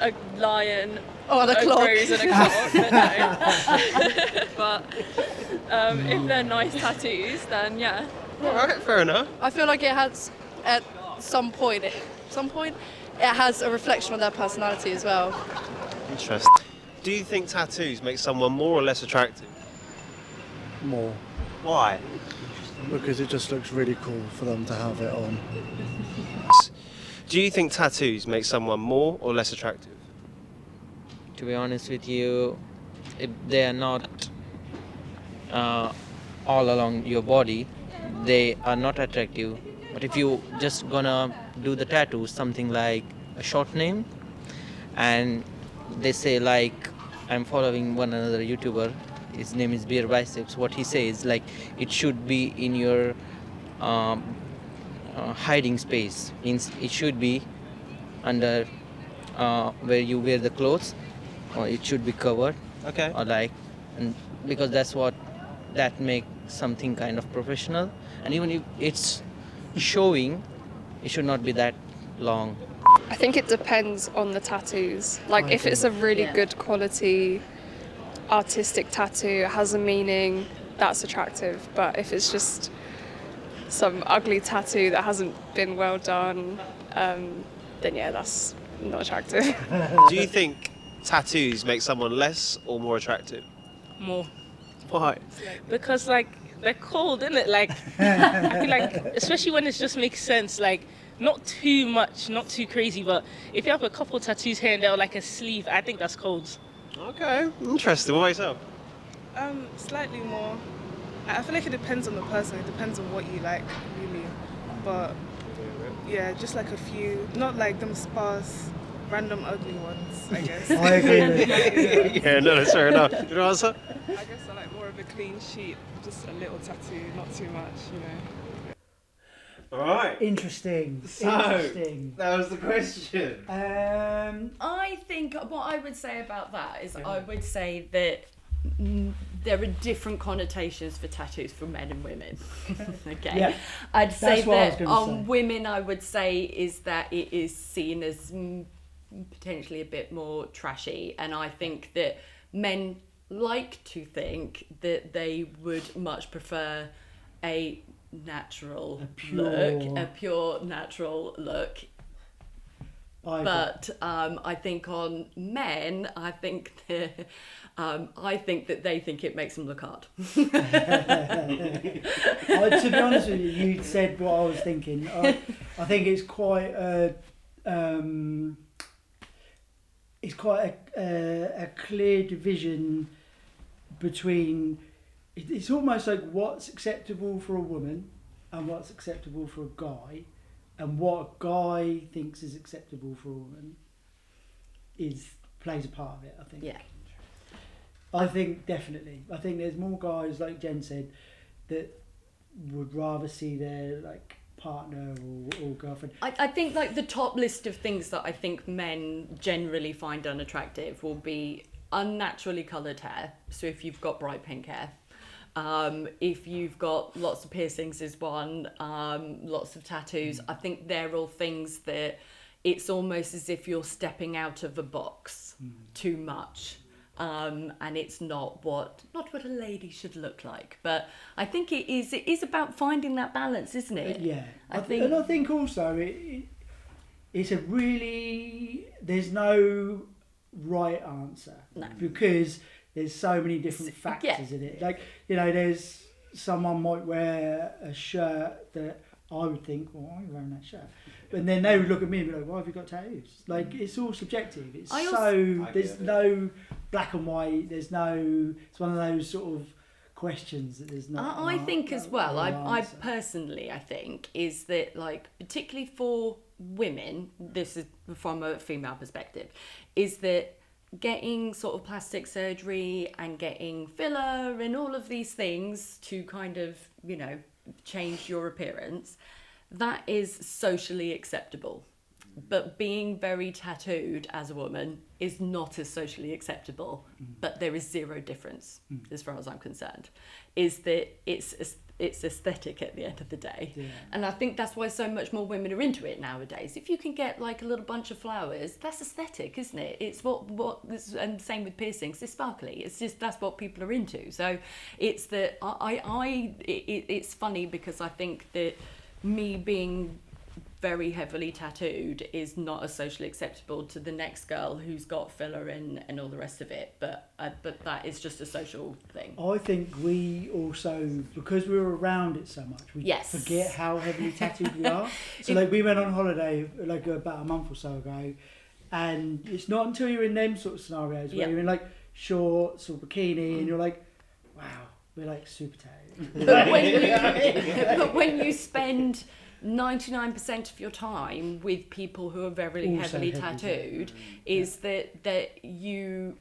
a lion, and a clock. rose, and a clock, then no. But if they're nice tattoos, then yeah. All right, fair enough. I feel like it has at some point. It has a reflection on their personality as well. Interesting. Do you think tattoos make someone more or less attractive? More, Why? because it just looks really cool for them to have it on. Do you think tattoos make someone more or less attractive? To be honest with you, if they are not all along your body, they are not attractive. But if you just gonna do the tattoo, something like a short name, and they say like, I'm following one another YouTuber, his name is Beer Biceps. What he says, like, it should be in your hiding space. Means it should be under where you wear the clothes, or it should be covered, Okay. or like, and because that makes something kind of professional. And even if it's showing, it should not be that long. I think it depends on the tattoos. Like if it's a really Yeah. good quality artistic tattoo, it has a meaning, that's attractive. But if it's just some ugly tattoo that hasn't been well done, then yeah, that's not attractive. Do you think tattoos make someone less or more attractive? More. Why? Because like they're cold, isn't it? Like I feel like especially when it just makes sense, like not too much, not too crazy, but if you have a couple tattoos here and there, or like a sleeve, I think that's cold. Okay, interesting. What about yourself? Slightly more. I feel like it depends on the person. It depends on what you like, really. But yeah, just like a few, not like them sparse, random ugly ones, I guess. I agree with you. Yeah, no, that's fair enough. Do you know answer? I guess I like more of a clean sheet, just a little tattoo, not too much, you know. All right. Interesting. So, Interesting. that was the question. I think what I would say about that is I would say that there are different connotations for tattoos for men and women. Okay. Yeah, I'd say that's what I was that gonna on say. women, I would say is that it is seen as potentially a bit more trashy, and I think that men like to think that they would much prefer a natural a pure natural look. But I think on men, I think that they think it makes them look hard. To be honest with you, you said what I was thinking. I think it's quite a clear division between. It's almost like what's acceptable for a woman and what's acceptable for a guy, and what a guy thinks is acceptable for a woman plays a part of it, I think. Yeah. I think definitely. I think there's more guys, like Jen said, that would rather see their like partner or girlfriend. I think like the top list of things that I think men generally find unattractive will be unnaturally coloured hair. So if you've got bright pink hair, if you've got lots of piercings is one, lots of tattoos. I think they're all things that it's almost as if you're stepping out of a box too much. And it's not what a lady should look like. But I think it is about finding that balance, isn't it? Yeah. I think and I think also it's a really, there's no right answer. No. Because there's so many different factors in it. Like, you know, there's someone might wear a shirt that I would think, well, why are you wearing that shirt? And then they would look at me and be like, why have you got tattoos? Like, it's all subjective. It's there's no black and white. It's one of those sort of questions that there's no. I think as well, I personally, I think, is that like, particularly for women, this is from a female perspective, is that getting sort of plastic surgery and getting filler and all of these things to kind of, you know, change your appearance, that is socially acceptable. But being very tattooed as a woman is not as socially acceptable, but there is zero difference as far as I'm concerned, is that it's aesthetic at the end of the day. Yeah. And I think that's why so much more women are into it nowadays. If you can get like a little bunch of flowers, that's aesthetic, isn't it? It's and same with piercings, it's sparkly. It's just, that's what people are into. So it's that it's funny because I think that me being very heavily tattooed is not as socially acceptable to the next girl who's got filler and all the rest of it, but that is just a social thing. I think we also, because we were around it so much, we forget how heavily tattooed we are. So like we went on holiday like about a month or so ago, and it's not until you're in them sort of scenarios where you're in like shorts or bikini and you're like, wow, we're like super tattooed. But when you spend 99% of your time with people who are very heavily tattooed, is that you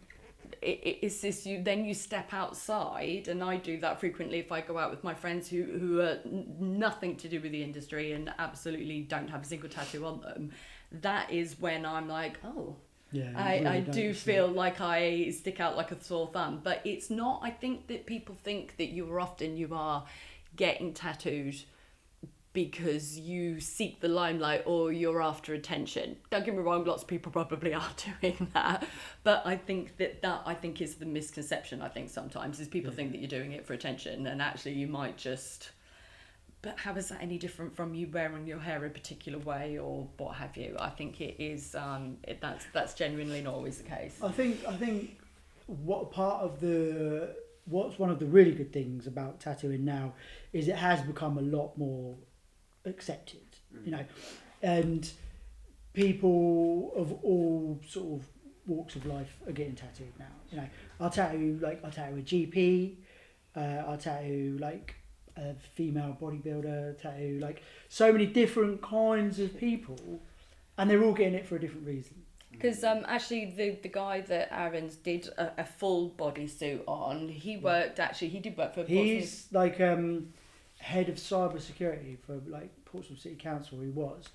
it's this, then you step outside, and I do that frequently if I go out with my friends who are nothing to do with the industry and absolutely don't have a single tattoo on them. That is when I'm like, oh, yeah, I do feel like I stick out like a sore thumb. But it's not, I think that people think that you are getting tattooed because you seek the limelight or you're after attention. Don't get me wrong, lots of people probably are doing that, but I think that is the misconception. I think sometimes is people think that you're doing it for attention, and actually you might just. But how is that any different from you wearing your hair a particular way or what have you? I think it is. That's genuinely not always the case. I think what's one of the really good things about tattooing now is it has become a lot more accepted, you know, and people of all sort of walks of life are getting tattooed now. You know, I'll tattoo a GP, I'll tattoo like a female bodybuilder, tattoo like so many different kinds of people, and they're all getting it for a different reason. Because actually the guy that Aaron's did a full bodysuit on, he did work for Portsmouth. He's like head of cyber security for like Portsmouth City Council. He was,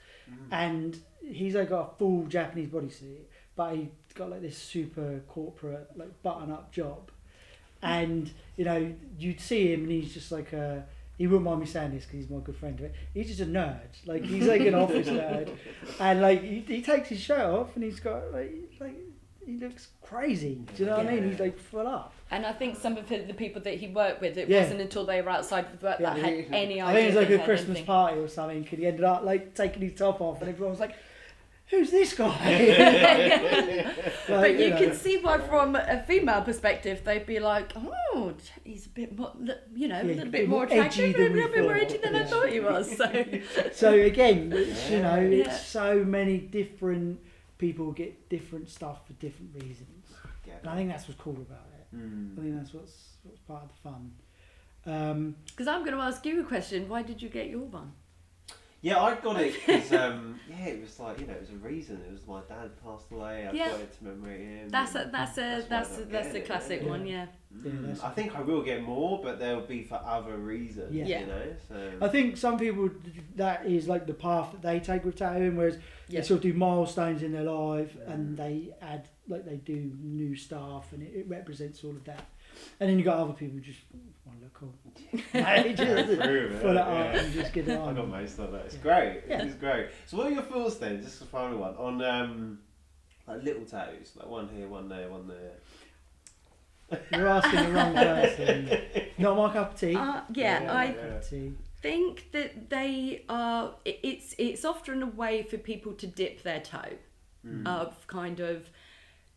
and he's like got a full Japanese bodysuit, but he got like this super corporate like button up job, and you know you'd see him and he's just like he wouldn't mind me saying this because he's my good friend, but he's just a nerd. Like he's like an office nerd, and like he takes his shirt off and he's got like he looks crazy. Do you know what I mean? He's like full up. And I think some of the people that he worked with, it wasn't until they were outside with work that had any idea. I think it was like a Christmas party or something, and he ended up like taking his top off, and everyone was like, "Who's this guy?" But you can see why, from a female perspective, they'd be like, "Oh, he's a bit more, you know, a little bit more attractive, a little bit more edgy than I thought he was." So again, you know, it's so many different people get different stuff for different reasons. And I think that's what's cool about it. I think that's what's part of the fun. Because I'm going to ask you a question. Why did you get your one? Yeah, I got it because it was like, you know, it was a reason. It was my dad passed away. I got it to commemorate him. That's a classic one. Yeah. I think I will get more, but they'll be for other reasons. Yeah. You know. So I think some people, that is like the path that they take with tattooing, whereas they sort of do milestones in their life and they add, like they do new stuff and it represents all of that. And then you got other people who just want to look cool. Full of art and just get it on. I got most of that. It's great. It's great. So what are your thoughts then, just the final one, on like little tattoos, like one here, one there, one there? You're asking the wrong person. Not my cup of tea. I think that they are. It's often a way for people to dip their toe, of kind of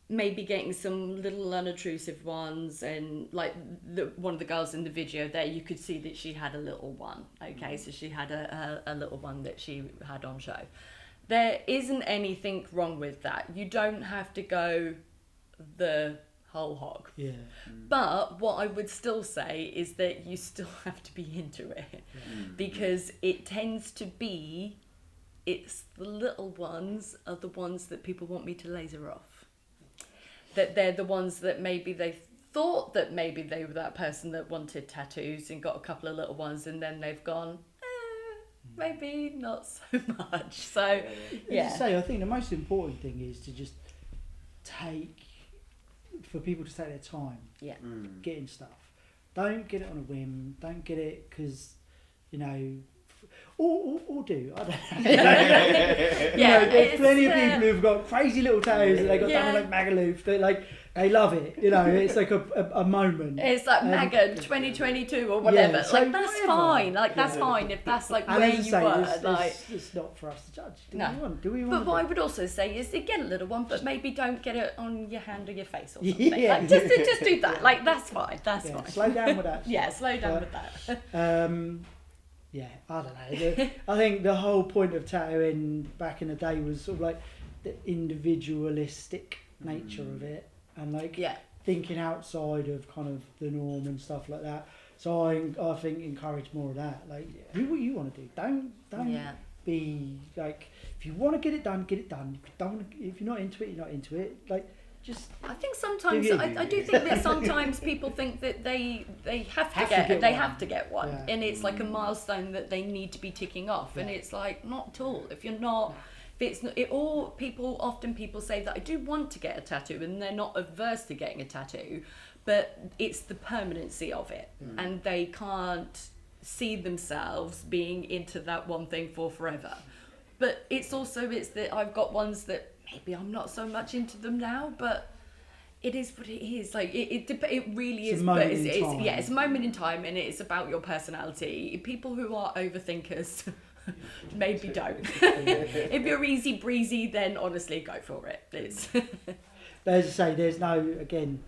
maybe getting some little unobtrusive ones, and like one of the girls in the video there, you could see that she had a little one. Okay, so she had a little one that she had on show. There isn't anything wrong with that. You don't have to go the whole hog. Yeah. But what I would still say is that you still have to be into it, because it tends to be, it's the little ones are the ones that people want me to laser off. That they're the ones that maybe they thought that maybe they were that person that wanted tattoos and got a couple of little ones, and then they've gone, maybe not so much. So, As I say, I think the most important thing is to just for people to take their time Yeah. getting stuff. Don't get it on a whim. Don't get it because, you know, or do. I don't know. Yeah, there's plenty of people who've got crazy little tattoos and they got done like Magaluf. They love it. You know, it's like a moment. It's like Megan 2022 or whatever. Yeah, so like that's whatever. fine. Like that's fine if that's like And where as I you say, were. Like it's not for us to judge. No. Do we want? But what I would also say is to get a little one, but maybe don't get it on your hand or your face or something. Yeah. Like, just do that. Like that's fine. That's fine. Slow down with that. Yeah, slow down with that. Yeah, I don't know. I think the whole point of tattooing back in the day was sort of like the individualistic nature of it, and like thinking outside of kind of the norm and stuff like that. So I think encourage more of that. Like, do what you want to do. Don't be like, if you want to get it done, get it done. If you're not into it, you're not into it. Like, just. I think sometimes I do think that sometimes people think that they have to get one, and it's like a milestone that they need to be ticking off, and it's like not at all. If you're not. People say that I do want to get a tattoo and they're not averse to getting a tattoo, but it's the permanency of it, and they can't see themselves being into that one thing for forever. But it's that I've got ones that maybe I'm not so much into them now, but it is what it is. Like it really is. But it's a moment in time, and it's about your personality. People who are overthinkers. Maybe don't. If you're easy breezy, then honestly go for it. It's but as I say, there's no, again,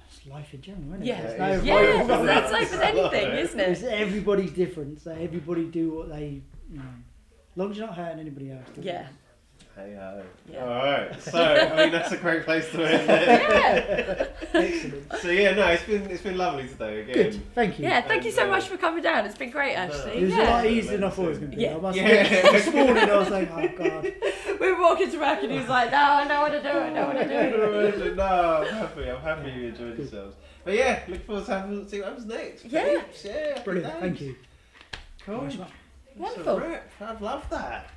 it's life in general, isn't it? Yeah, that's like with anything, isn't it? Everybody's different, so everybody do what they, as long as you're not hurting anybody else. Yeah. Hey ho. Yeah. Alright, so I mean that's a great place to end it. Excellent. So it's been lovely today again. Good, thank you. Yeah, thank you so much for coming down. It's been great actually. It was a lot easier than I thought it was going to be. Yeah. I must admit, this morning I was like, oh god. We were walking to work and he was like, no, I know what to do, I know what to do. No, I'm happy you enjoyed yourselves. But yeah, look forward to see what happens next. Yeah. Brilliant, thank you. Cool. Wonderful. I've loved that.